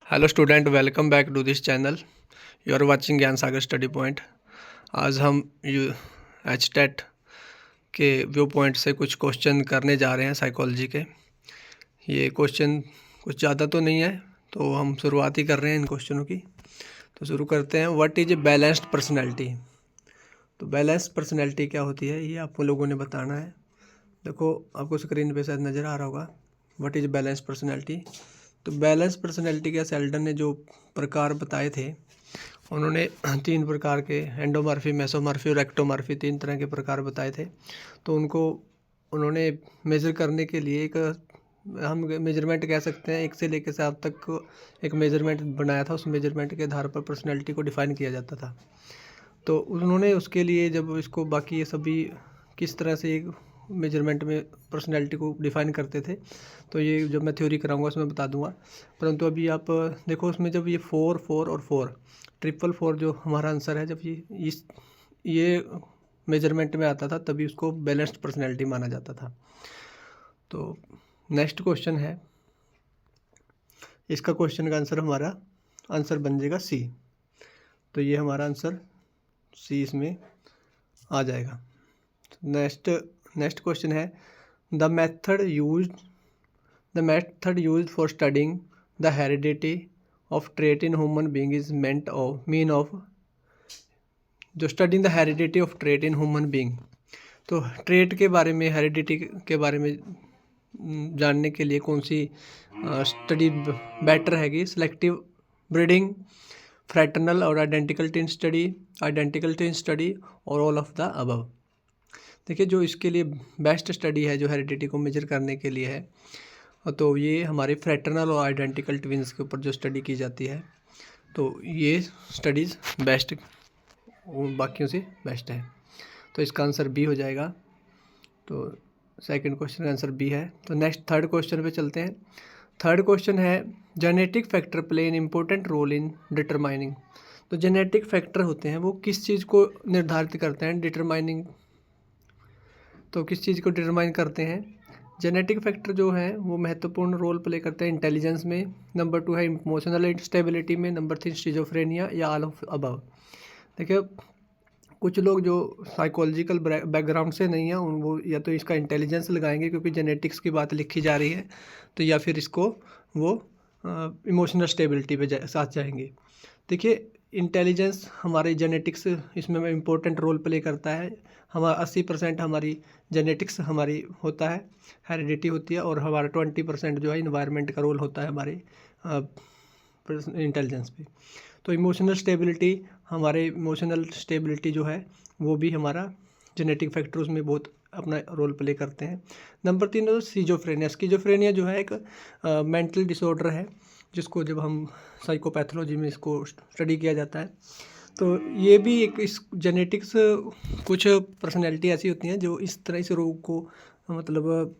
Hello student, welcome back to this channel. You are watching Gyan Sagar study point. आज हम H TET के view point से कुछ question करने जा रहे हैं साइकोलॉजी के। ये क्वेश्चन कुछ ज़्यादा तो नहीं है, तो हम शुरुआत ही कर रहे हैं इन क्वेश्चनों की। तो शुरू करते हैं। What is a balanced personality. तो बैलेंस्ड पर्सनैलिटी क्या होती है, ये आपको लोगों ने बताना है। देखो, आपको स्क्रीन पे शायद नज़र आ रहा होगा व्हाट इज बैलेंस्ड पर्सनैलिटी। तो बैलेंस पर्सनैलिटी के सेल्डन ने जो प्रकार बताए थे, उन्होंने 3 प्रकार के एंडोमॉर्फी, मेसोमॉर्फी और एक्टोमॉर्फी 3 तरह के प्रकार बताए थे। तो उनको उन्होंने मेज़र करने के लिए एक हम मेजरमेंट कह सकते हैं, 1 से लेकर 7 तक एक मेजरमेंट बनाया था। उस मेजरमेंट के आधार पर पर्सनैलिटी को डिफ़ाइन किया जाता था। तो उन्होंने उसके लिए जब इसको बाकी ये सभी किस तरह से एक मेजरमेंट में पर्सनैलिटी को डिफ़ाइन करते थे, तो ये जब मैं थ्योरी कराऊंगा उसमें बता दूंगा। परंतु अभी आप देखो, उसमें जब ये 4, 4 और 4, ट्रिपल 4 जो हमारा आंसर है, जब ये मेजरमेंट में आता था तभी उसको बैलेंस्ड पर्सनैलिटी माना जाता था। तो नेक्स्ट क्वेश्चन है, इसका क्वेश्चन का हमारा आंसर बन जाएगा सी। तो ये हमारा आंसर सी इसमें आ जाएगा। नेक्स्ट क्वेश्चन है, the method used for studying the heredity of trait in human being is mean of. जो studying the heredity of trait in human being, तो ट्रेट के बारे में, हेरिडिटी के बारे में जानने के लिए कौन सी स्टडी बेटर हैगी? सिलेक्टिव ब्रीडिंग, फ्रैटर्नल और आइडेंटिकल ट्विन स्टडी और ऑल ऑफ द अबव। देखिए, जो इसके लिए बेस्ट स्टडी है, जो हेरिडिटी को मेजर करने के लिए है, तो ये हमारे फ्रैटर्नल और आइडेंटिकल ट्विंस के ऊपर जो स्टडी की जाती है, तो ये स्टडीज़ बेस्ट, बाकियों से बेस्ट है। तो इसका आंसर बी हो जाएगा। तो सेकंड क्वेश्चन का आंसर बी है। तो नेक्स्ट थर्ड क्वेश्चन पे चलते हैं। थर्ड क्वेश्चन है, genetic factor play an important role in determining. तो जेनेटिक फैक्टर होते हैं, वो किस चीज़ को निर्धारित करते हैं? डिटरमाइनिंग, तो किस चीज़ को डिटरमाइन करते हैं? जेनेटिक फैक्टर जो है वो महत्वपूर्ण रोल प्ले करते हैं इंटेलिजेंस में। नंबर 2 है इमोशनल स्टेबिलिटी में। नंबर 3 स्किज़ोफ्रेनिया या ऑल ऑफ अबव। देखिए, कुछ लोग जो साइकोलॉजिकल बैकग्राउंड से नहीं है, वो या तो इसका इंटेलिजेंस लगाएंगे क्योंकि जेनेटिक्स की बात लिखी जा रही है, तो या फिर इसको वो इमोशनल स्टेबिलिटी पे साथ जाएंगे। देखिए, इंटेलिजेंस हमारे जेनेटिक्स इसमें इम्पोर्टेंट रोल प्ले करता है। हमारा 80% हमारी जेनेटिक्स हमारी होता है, हेरिडिटी होती है, और हमारा 20% जो है इन्वायरमेंट का रोल होता है हमारे इंटेलिजेंस पे। तो इमोशनल स्टेबिलिटी जो है वो भी हमारा जेनेटिक फैक्टर्स में बहुत अपना रोल प्ले करते हैं। नंबर 3 है स्किज़ोफ्रेनिया जो है एक मेंटल डिसऑर्डर है, जिसको जब हम साइकोपैथोलॉजी में इसको स्टडी किया जाता है। तो ये भी एक इस जेनेटिक्स, कुछ पर्सनैलिटी ऐसी होती हैं जो इस तरह इस रोग को मतलब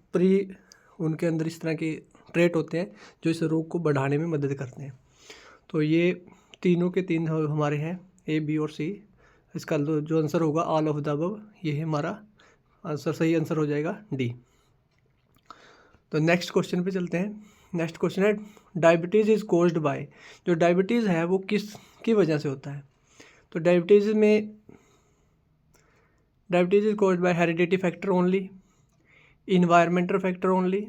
उनके अंदर इस तरह के ट्रेट होते हैं जो इस रोग को बढ़ाने में मदद करते हैं। तो ये तीनों के 3 हमारे हैं, ए, बी और सी। इसका जो आंसर होगा ऑल ऑफ द अबव, ये हमारा आंसर, सही आंसर हो जाएगा डी। तो नेक्स्ट क्वेश्चन पे चलते हैं। नेक्स्ट क्वेश्चन है, डायबिटीज़ इज़ कोज्ड बाय। जो डायबिटीज़ है वो किसकी वजह से होता है? तो diabetes is caused by heredity factor only, environmental factor only,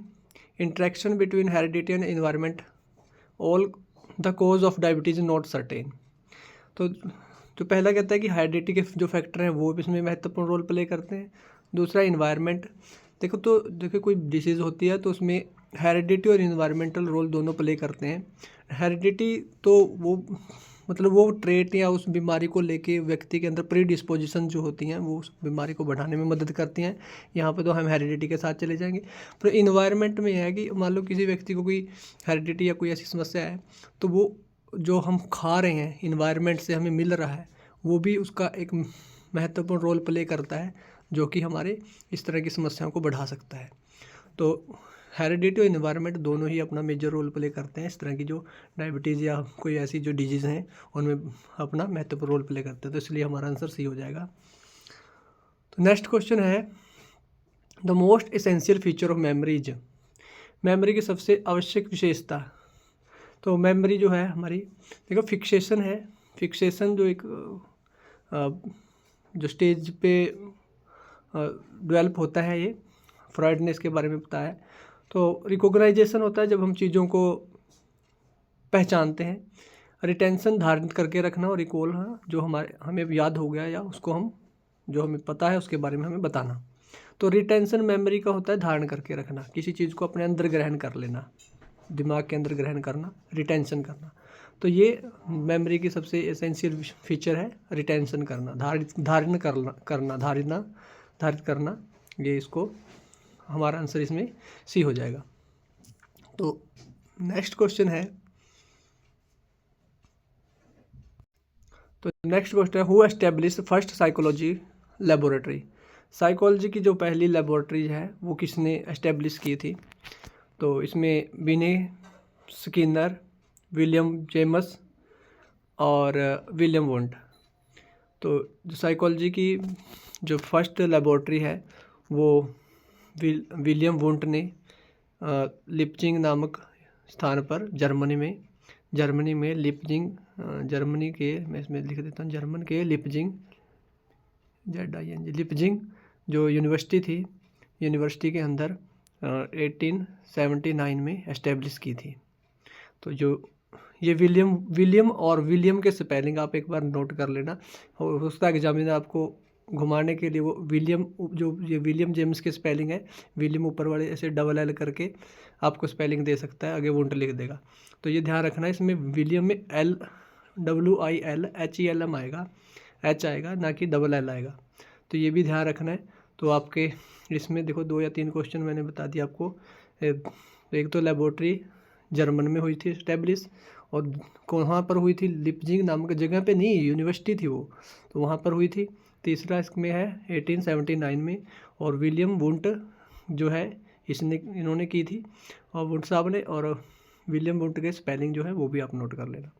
interaction between heredity and environment, all the cause of diabetes not certain. तो जो पहला कहता है कि हेरिडिटी के जो फैक्टर हैं वो इसमें महत्वपूर्ण रोल प्ले करते हैं। दूसरा इन्वायरमेंट। देखो कोई डिसीज़ होती है तो उसमें हेरिडिटी और इन्वायरमेंटल रोल दोनों प्ले करते हैं। हेरिडिटी तो वो मतलब वो ट्रेट या उस बीमारी को लेके व्यक्ति के अंदर प्री डिस्पोजिशन जो होती हैं वो उस बीमारी को बढ़ाने में मदद करती हैं। यहाँ पे तो हम हेरिडिटी के साथ चले जाएंगे। पर इन्वायरमेंट में यह है कि मान लो किसी व्यक्ति को कोई हेरिडिटी या कोई ऐसी समस्या है, तो वो जो हम खा रहे हैं, इन्वायरमेंट से हमें मिल रहा है, वो भी उसका एक महत्वपूर्ण रोल प्ले करता है, जो कि हमारे इस तरह की समस्याओं को बढ़ा सकता है। तो हेरिडिटी और इन्वायरमेंट दोनों ही अपना मेजर रोल प्ले करते हैं। इस तरह की जो डायबिटीज़ या कोई ऐसी जो डिजीज़ हैं उनमें अपना महत्वपूर्ण रोल प्ले करते हैं। तो इसलिए हमारा आंसर सी हो जाएगा। तो नेक्स्ट क्वेश्चन है, the most essential feature of memories. Memory की सबसे आवश्यक विशेषता। तो मेमोरी जो है हमारी, देखो फिक्सेशन है, फिक्सेशन जो एक जो स्टेज पे डेवलप होता है, ये फ्रॉइड ने इसके बारे में बताया। तो रिकॉग्नाइजेशन होता है जब हम चीज़ों को पहचानते हैं, रिटेंशन धारण करके रखना, और रिकॉल जो हमें याद हो गया या उसको हम जो हमें पता है उसके बारे में हमें बताना। तो रिटेंशन मेमोरी का होता है धारण करके रखना, किसी चीज़ को अपने अंदर ग्रहण कर लेना, दिमाग के अंदर ग्रहण करना, रिटेंशन करना। तो ये मेमोरी की सबसे एसेंशियल फीचर है, रिटेंशन करना, धारित करना। ये इसको हमारा आंसर इसमें सी हो जाएगा। तो नेक्स्ट क्वेश्चन है, तो नेक्स्ट क्वेश्चन है, who establish first psychology laboratory. Psychology की जो पहली लेबोरेटरी है वो किसने एस्टेब्लिश की थी? तो इसमें विने स्किनर, विलियम जेम्स और विलियम वुंट। तो जो साइकोलॉजी की जो फर्स्ट लेबोरेटरी है वो विलियम वुंट ने लिप्जिंग नामक स्थान पर जर्मनी में लिप्जिंग, जर्मनी के, मैं इसमें लिख देता हूँ, जर्मन के लिप्जिंग लिप्जिंग जो यूनिवर्सिटी थी, यूनिवर्सिटी के अंदर 1879 में एस्टेब्लिश की थी। तो जो ये विलियम के स्पेलिंग आप एक बार नोट कर लेना, और उसका एग्जामिनर आपको घुमाने के लिए वो ये विलियम जेम्स की स्पेलिंग है, विलियम ऊपर वाले ऐसे डबल एल करके आपको स्पेलिंग दे सकता है, आगे वुंट लिख देगा। तो ये ध्यान रखना, इसमें विलियम में WILHELM आएगा, H आएगा, ना कि डबल एल आएगा। तो ये भी ध्यान रखना है। तो आपके इसमें देखो 2 या 3 क्वेश्चन मैंने बता दिया आपको। एक तो लेबोरेटरी जर्मन में हुई थी एस्टेब्लिश, और कहाँ पर हुई थी? लिप्जिंग नामक जगह पे नहीं, यूनिवर्सिटी थी वो, तो वहाँ पर हुई थी। तीसरा इसमें है 1879 में, और विलियम वुंट जो है इन्होंने की थी, और वुंट साहब ने, और विलियम वुंट के स्पेलिंग जो है वो भी आप नोट कर लेना।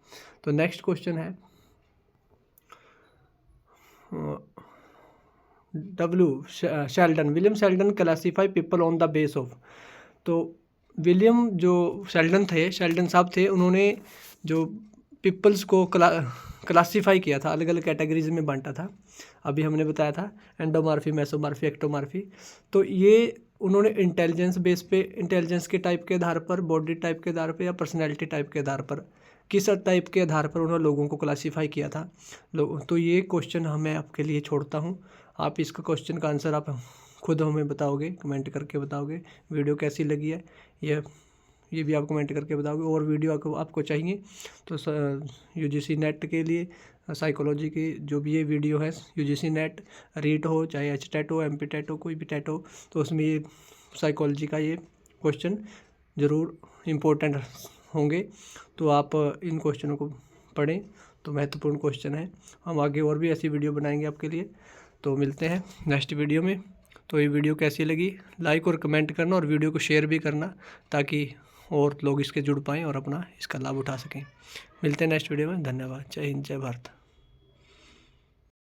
तो नेक्स्ट क्वेश्चन है William Sheldon classify people on the base of. तो विलियम जो शेल्डन साहब थे, उन्होंने जो पीपल्स को क्लासीफाई किया था, अलग अलग कैटेगरीज में बांटा था। अभी हमने बताया था एंडोमॉर्फी, मेसोमॉर्फी, एक्टोमॉर्फी। तो ये उन्होंने इंटेलिजेंस बेस पे, इंटेलिजेंस के टाइप के आधार पर, बॉडी टाइप के आधार पर, या पर्सनैलिटी टाइप के आधार पर, किस टाइप के आधार पर उन्होंने लोगों को क्लासीफाई किया था। तो ये क्वेश्चन मैं आपके लिए छोड़ता हूँ। आप इसका क्वेश्चन का आंसर आप खुद हमें बताओगे, कमेंट करके बताओगे। वीडियो कैसी लगी है ये भी आप कमेंट करके बताओगे। और वीडियो आपको चाहिए तो UGC नेट के लिए साइकोलॉजी की जो भी ये वीडियो है, UGC नेट रीट हो, चाहे HTET हो, MP टेट हो, कोई भी टेट हो, तो उसमें ये साइकोलॉजी का ये क्वेश्चन ज़रूर इम्पोर्टेंट होंगे। तो आप इन क्वेश्चनों को पढ़ें, तो महत्वपूर्ण क्वेश्चन है। हम आगे और भी ऐसी वीडियो बनाएंगे आपके लिए। तो मिलते हैं नेक्स्ट वीडियो में। तो ये वीडियो कैसी लगी, लाइक और कमेंट करना, और वीडियो को शेयर भी करना, ताकि और लोग इसके जुड़ पाएँ और अपना इसका लाभ उठा सकें। मिलते हैं नेक्स्ट वीडियो में। धन्यवाद। जय हिंद, जय भारत।